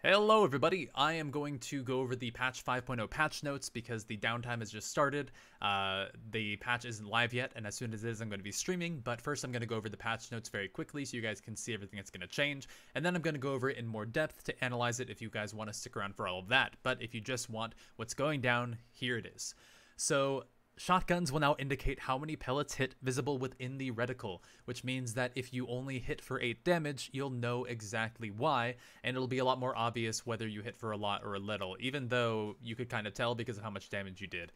Hello everybody, I am going to go over the patch 5.0 patch notes because the downtime has just started. The patch isn't live yet, and as soon as it is, I'm going to be streaming, but first I'm going to go over the patch notes very quickly so you guys can see everything that's going to change, and then I'm going to go over it in more depth to analyze it if you guys want to stick around for all of that. But if you just want what's going down, here it is. So shotguns will now indicate how many pellets hit visible within the reticle, which means that if you only hit for 8 damage, you'll know exactly why, and it'll be a lot more obvious whether you hit for a lot or a little, even though you could kind of tell because of how much damage you did.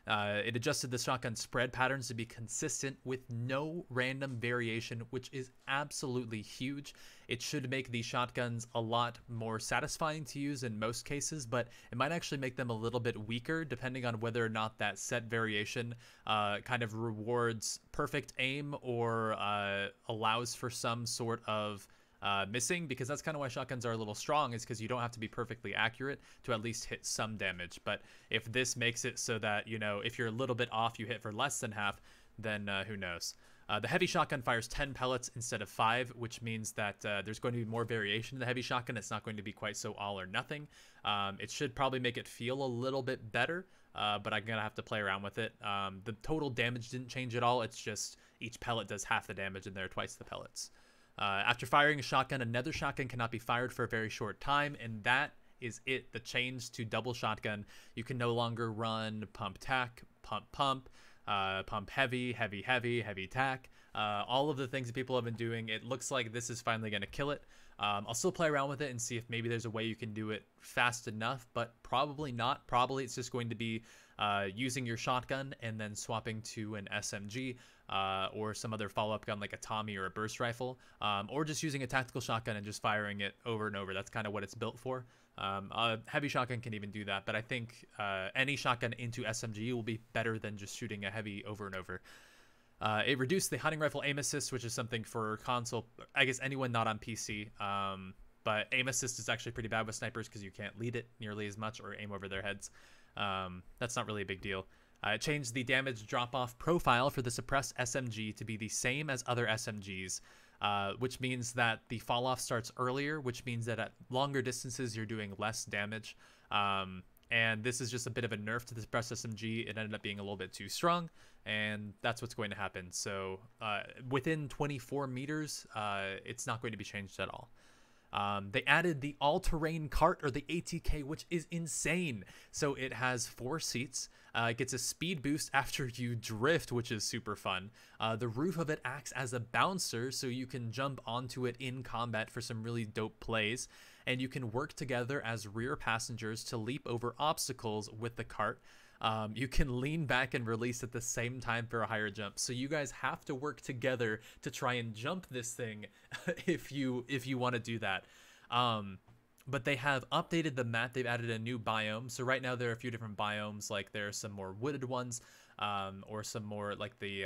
It adjusted the shotgun spread patterns to be consistent with no random variation, which is absolutely huge. It should make the shotguns a lot more satisfying to use in most cases, but it might actually make them a little bit weaker depending on whether or not that set variation kind of rewards perfect aim or allows for some sort of missing, because that's kind of why shotguns are a little strong, is because you don't have to be perfectly accurate to at least hit some damage. But if this makes it so that, you know, if you're a little bit off, you hit for less than half, then who knows. The heavy shotgun fires 10 pellets instead of 5, which means that there's going to be more variation in the heavy shotgun. It's not going to be quite so all or nothing. It should probably make it feel a little bit better, but I'm going to have to play around with it. The total damage didn't change at all. It's just each pellet does half the damage and there are twice the pellets. After firing a shotgun, another shotgun cannot be fired for a very short time, and that is it. The change to double shotgun. You can no longer run pump tac, pump pump, pump heavy, heavy heavy, heavy tac. All of the things that people have been doing. It looks like this is finally going to kill it. I'll still play around with it and see if maybe there's a way you can do it fast enough, but probably not. Probably it's just going to be using your shotgun and then swapping to an SMG or some other follow-up gun like a Tommy or a burst rifle, or just using a tactical shotgun and just firing it over and over. That's kind of what it's built for. A heavy shotgun can even do that, but I think any shotgun into SMG will be better than just shooting a heavy over and over. It reduced the hunting rifle aim assist, which is something for console, I guess anyone not on PC. But aim assist is actually pretty bad with snipers because you can't lead it nearly as much or aim over their heads. That's not really a big deal. It changed the damage drop-off profile for the suppressed SMG to be the same as other SMGs, which means that the fall-off starts earlier, which means that at longer distances you're doing less damage. And this is just a bit of a nerf to the suppressed SMG. It ended up being a little bit too strong, and that's what's going to happen. So within 24 meters, it's not going to be changed at all. They added the all-terrain cart, or the ATK, which is insane. So it has 4 seats. It gets a speed boost after you drift, which is super fun. The roof of it acts as a bouncer, so you can jump onto it in combat for some really dope plays. And you can work together as rear passengers to leap over obstacles with the cart. You can lean back and release at the same time for a higher jump. So you guys have to work together to try and jump this thing if you want to do that. But they have updated the map. They've added a new biome. So right now there are a few different biomes. Like there are some more wooded ones, or some more like the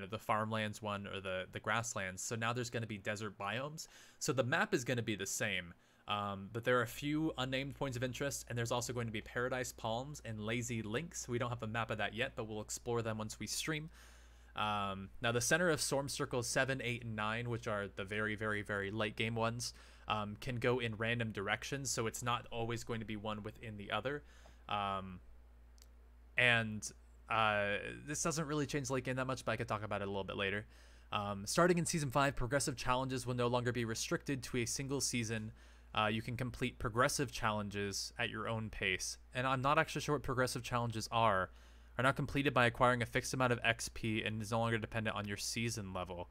the farmlands one, or the grasslands. So now there's going to be desert biomes. So the map is going to be the same. But there are a few unnamed points of interest, and there's also going to be Paradise Palms and Lazy Links. We don't have a map of that yet, but we'll explore them once we stream. Now the center of Storm Circles 7, 8, and 9, which are the very, very, very late game ones, can go in random directions, so it's not always going to be one within the other. This doesn't really change the late game that much, but I could talk about it a little bit later. Starting in Season 5, progressive challenges will no longer be restricted to a single season. You can complete progressive challenges at your own pace. And I'm not actually sure what progressive challenges are not completed by acquiring a fixed amount of XP and is no longer dependent on your season level.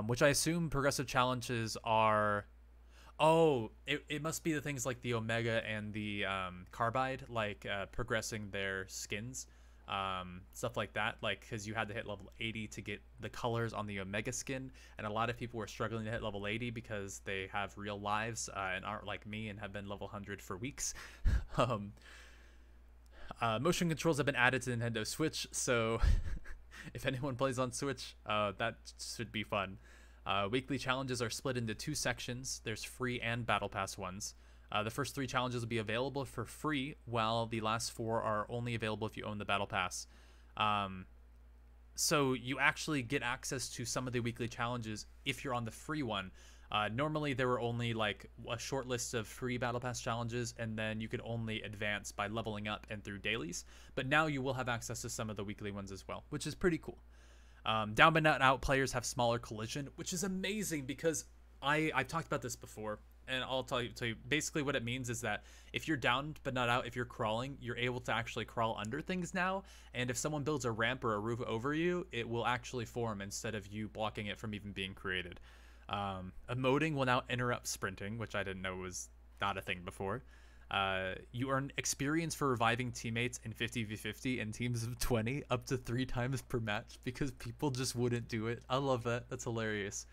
Which I assume progressive challenges are... Oh, it must be the things like the Omega and the Carbide, like progressing their skins. Stuff like that, like because you had to hit level 80 to get the colors on the Omega skin, and a lot of people were struggling to hit level 80 because they have real lives and aren't like me and have been level 100 for weeks. Motion controls have been added to the Nintendo Switch, so if anyone plays on Switch, that should be fun. Weekly challenges are split into 2 sections. There's free and battle pass ones. The first 3 challenges will be available for free, while the last 4 are only available if you own the battle pass. So you actually get access to some of the weekly challenges if you're on the free one. Normally, there were only like a short list of free Battle Pass challenges, and then you could only advance by leveling up and through dailies. But now you will have access to some of the weekly ones as well, which is pretty cool. Down but not out players have smaller collision, which is amazing because I've talked about this before, and I'll tell you basically what it means is that if you're down but not out, if you're crawling, you're able to actually crawl under things now, and if someone builds a ramp or a roof over you, it will actually form instead of you blocking it from even being created. Emoting will now interrupt sprinting, which I didn't know was not a thing before. You earn experience for reviving teammates in 50v50 in teams of 20 up to 3 times per match because people just wouldn't do it. I love that. That's hilarious.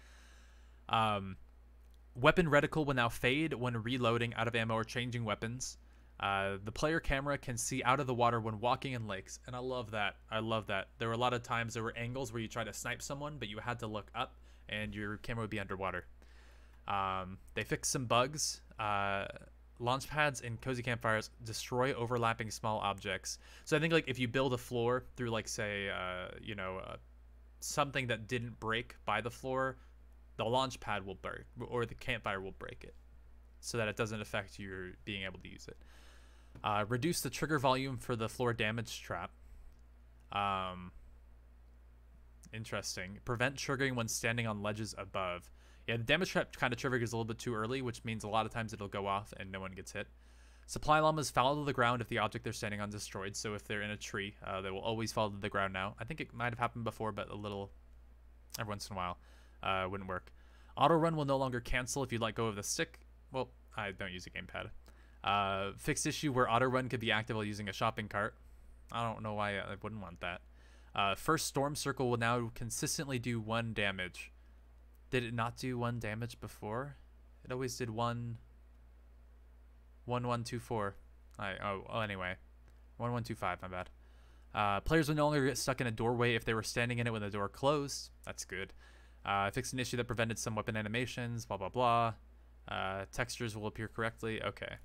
Weapon reticle will now fade when reloading out of ammo or changing weapons. The player camera can see out of the water when walking in lakes, and I love that. I love that. There were a lot of times there were angles where you try to snipe someone, but you had to look up and your camera would be underwater. They fixed some bugs. Launch pads and cozy campfires destroy overlapping small objects. So I think like if you build a floor through like say something that didn't break by the floor, the launch pad will break or the campfire will break it, so that it doesn't affect your being able to use it. Reduce the trigger volume for the floor damage trap. Interesting. Prevent triggering when standing on ledges above. Yeah, the damage trap kind of triggers a little bit too early, which means a lot of times it'll go off and no one gets hit. Supply llamas fall to the ground if the object they're standing on is destroyed. So if they're in a tree, they will always fall to the ground now. I think it might have happened before, but a little every once in a while wouldn't work. Auto run will no longer cancel if you let go of the stick. Well, I don't use a gamepad. Fixed issue where auto run could be active while using a shopping cart. I don't know why I wouldn't want that. First storm circle will now consistently do 1 damage. Did it not do 1 damage before? It always did 1 1 1 2 4. Anyway. 1 1 2 5, my bad. Players will no longer get stuck in a doorway if they were standing in it when the door closed. That's good. Fixed an issue that prevented some weapon animations, blah blah blah. Textures will appear correctly. Okay.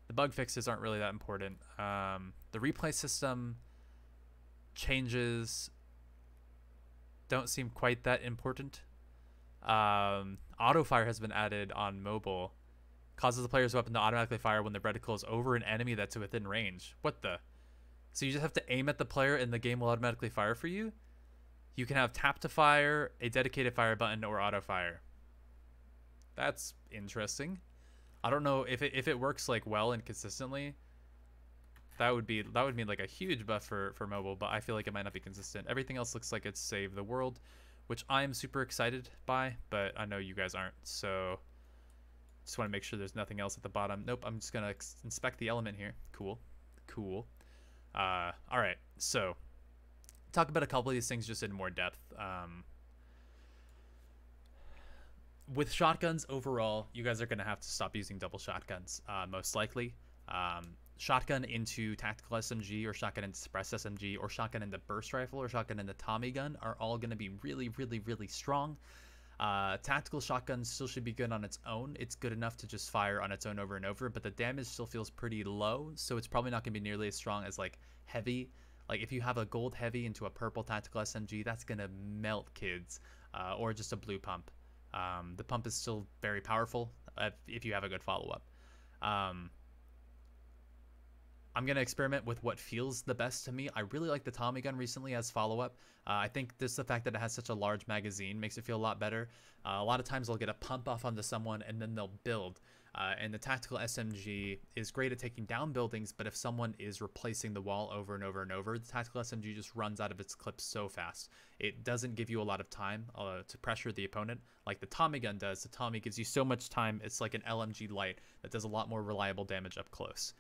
The bug fixes aren't really that important. The replay system changes don't seem quite that important. Auto fire has been added on mobile. Causes the player's weapon to automatically fire when the reticle is over an enemy that's within range. What the? So you just have to aim at the player and the game will automatically fire for you? You can have tap to fire, a dedicated fire button, or auto fire. That's interesting. I don't know if it works like well and consistently. That would mean like a huge buff for mobile, but I feel like it might not be consistent. Everything else looks like it's Save the World, which I'm super excited by, but I know you guys aren't, so just want to make sure there's nothing else at the bottom. Nope, I'm just gonna inspect the element here. Cool. All right, so talk about a couple of these things just in more depth. With shotguns overall, you guys are gonna have to stop using double shotguns, most likely. Shotgun into tactical SMG or shotgun into suppress SMG or shotgun into burst rifle or shotgun into Tommy gun are all going to be really strong. Tactical shotgun still should be good on its own. It's good enough to just fire on its own over and over, but the damage still feels pretty low, so it's probably not going to be nearly as strong as like heavy. Like if you have a gold heavy into a purple tactical SMG, that's going to melt kids, or just a blue pump. The pump is still very powerful if you have a good follow-up. I'm going to experiment with what feels the best to me. I really like the Tommy gun recently as follow-up. I think this the fact that it has such a large magazine makes it feel a lot better. A lot of times I'll get a pump off onto someone and then they'll build. And the tactical SMG is great at taking down buildings, but if someone is replacing the wall over and over and over, the tactical SMG just runs out of its clips so fast. It doesn't give you a lot of time to pressure the opponent like the Tommy gun does. The Tommy gives you so much time. It's like an LMG light that does a lot more reliable damage up close.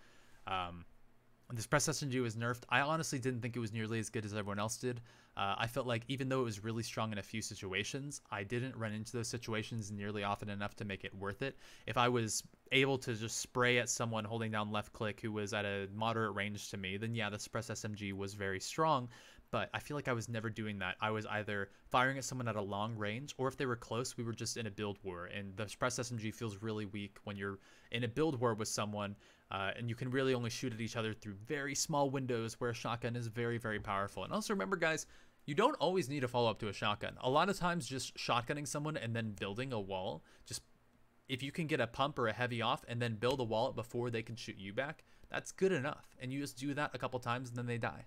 This press SMG was nerfed. I honestly didn't think it was nearly as good as everyone else did. I felt like even though it was really strong in a few situations, I didn't run into those situations nearly often enough to make it worth it. If I was able to just spray at someone holding down left click who was at a moderate range to me, then yeah, the suppress SMG was very strong. But I feel like I was never doing that. I was either firing at someone at a long range, or if they were close, we were just in a build war. And the suppress SMG feels really weak when you're in a build war with someone, and you can really only shoot at each other through very small windows, where a shotgun is very powerful. And also remember, guys, You don't always need to follow up to a shotgun. A lot of times just shotgunning someone and then building a wall, just if you can get a pump or a heavy off and then build a wall up before they can shoot you back, that's good enough. And you just do that a couple times and then they die.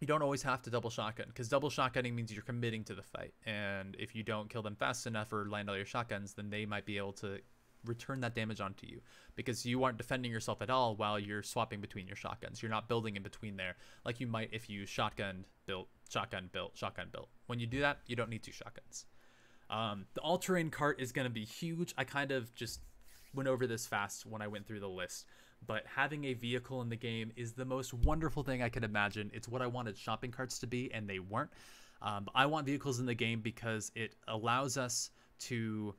You don't always have to double shotgun, because double shotgunning means you're committing to the fight. And if you don't kill them fast enough or land all your shotguns, then they might be able to return that damage onto you, because you aren't defending yourself at all while you're swapping between your shotguns. You're not building in between there like you might if you shotgun built, shotgun built, shotgun built. When you do that, you don't need 2 shotguns. The all-terrain cart is going to be huge. I kind of just went over this fast when I went through the list, but having a vehicle in the game is the most wonderful thing I could imagine. It's what I wanted shopping carts to be, and they weren't. But I want vehicles in the game because it allows us to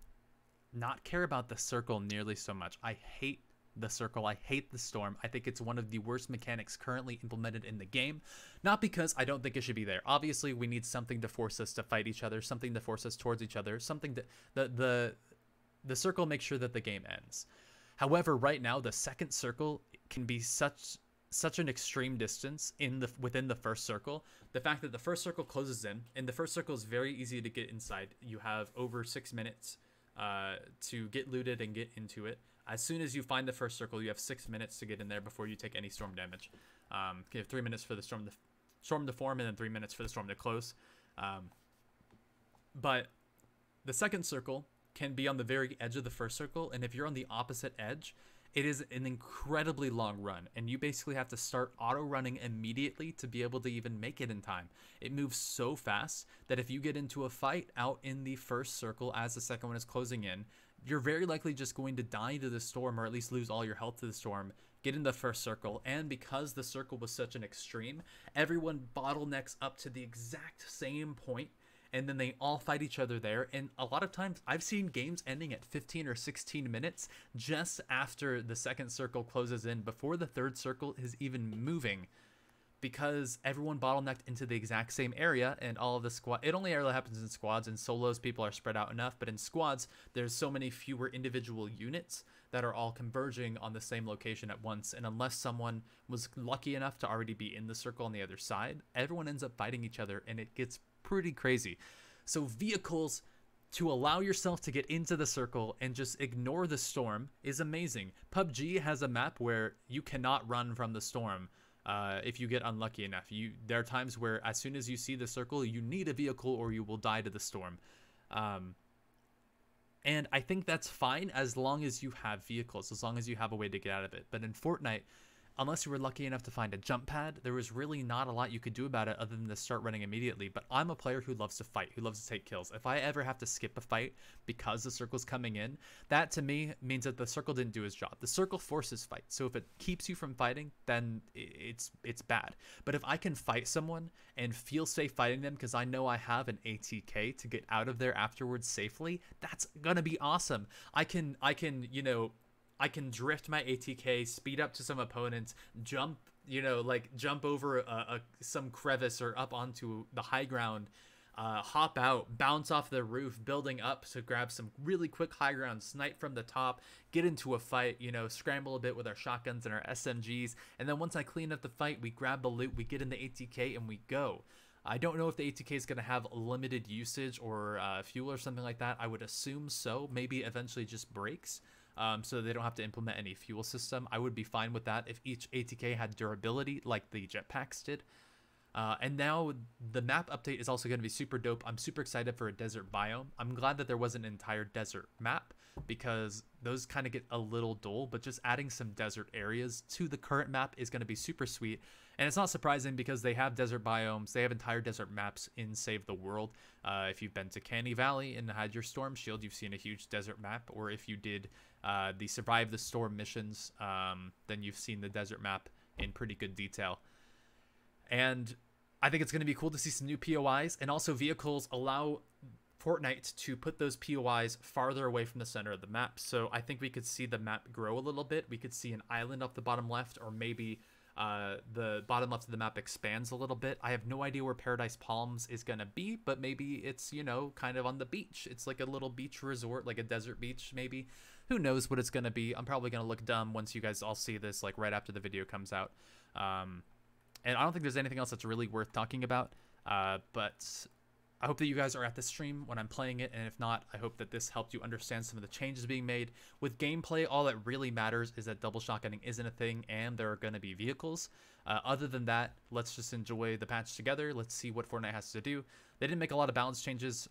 not care about the circle nearly so much. I hate the circle. I hate the storm. I think it's one of the worst mechanics currently implemented in the game. Not because I don't think it should be there. Obviously, we need something to force us to fight each other, something to force us towards each other, something that the circle makes sure that the game ends. However, right now the second circle can be such an extreme distance within the first circle. The fact that the first circle closes in, and the first circle is very easy to get inside. You have over 6 minutes to get looted and get into it. As soon as you find the first circle, you have 6 minutes to get in there before you take any storm damage. You have 3 minutes for the storm to form, and then 3 minutes for the storm to close. But the second circle can be on the very edge of the first circle, and if you're on the opposite edge, it is an incredibly long run, and you basically have to start auto running immediately to be able to even make it in time. It moves so fast that if you get into a fight out in the first circle as the second one is closing in, you're very likely just going to die to the storm, or at least lose all your health to the storm, get in the first circle. And because the circle was such an extreme, everyone bottlenecks up to the exact same point, and then they all fight each other there. And a lot of times I've seen games ending at 15 or 16 minutes just after the second circle closes in, before the third circle is even moving, because everyone bottlenecked into the exact same area. And all of the squad, it only ever happens in squads. In solos, people are spread out enough, but in squads, there's so many fewer individual units that are all converging on the same location at once. And unless someone was lucky enough to already be in the circle on the other side, everyone ends up fighting each other, and it gets pretty crazy. So vehicles to allow yourself to get into the circle and just ignore the storm is amazing. PUBG has a map where you cannot run from the storm if you get unlucky enough. There are times where as soon as you see the circle, you need a vehicle or you will die to the storm. And I think that's fine as long as you have vehicles, as long as you have a way to get out of it. But in Fortnite, unless you were lucky enough to find a jump pad, there was really not a lot you could do about it other than to start running immediately. But I'm a player who loves to fight, who loves to take kills. If I ever have to skip a fight because the circle's coming in, that to me means that the circle didn't do its job. The circle forces fight. So if it keeps you from fighting, then it's bad. But if I can fight someone and feel safe fighting them because I know I have an ATK to get out of there afterwards safely, that's gonna be awesome. I can drift my ATK, speed up to some opponents, jump over some crevice or up onto the high ground, hop out, bounce off the roof, building up to grab some really quick high ground, snipe from the top, get into a fight, scramble a bit with our shotguns and our SMGs. And then once I clean up the fight, we grab the loot, we get in the ATK, and we go. I don't know if the ATK is going to have limited usage or fuel or something like that. I would assume so. Maybe eventually just breaks. So they don't have to implement any fuel system. I would be fine with that if each ATK had durability like the jetpacks did. And now the map update is also going to be super dope. I'm super excited for a desert biome. I'm glad that there wasn't an entire desert map, because those kind of get a little dull, but just adding some desert areas to the current map is going to be super sweet. And it's not surprising because they have desert biomes. They have entire desert maps in Save the World. If you've been to Canny Valley and had your storm shield, you've seen a huge desert map. Or if you did the Survive the Storm missions, then you've seen the desert map in pretty good detail. And I think it's going to be cool to see some new POIs, and also vehicles allow Fortnite to put those POIs farther away from the center of the map. So I think we could see the map grow a little bit. We could see an island off the bottom left, or maybe the bottom left of the map expands a little bit. I have no idea where Paradise Palms is going to be, but maybe it's, kind of on the beach. It's like a little beach resort, like a desert beach maybe. Who knows what it's going to be. I'm probably going to look dumb once you guys all see this, like right after the video comes out. And I don't think there's anything else that's really worth talking about. But I hope that you guys are at the stream when I'm playing it, and if not, I hope that this helped you understand some of the changes being made. With gameplay, all that really matters is that double shotgunning isn't a thing, and there are going to be vehicles. Other than that, let's just enjoy the patch together. Let's see what Fortnite has to do. They didn't make a lot of balance changes,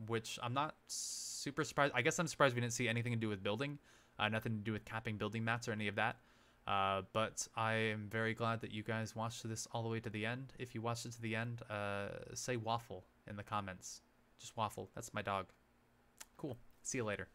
which I'm not super surprised. I guess I'm surprised we didn't see anything to do with building, nothing to do with capping building mats or any of that. But I am very glad that you guys watched this all the way to the end. If you watched it to the end, say waffle in the comments. Just waffle. That's my dog. Cool. See you later.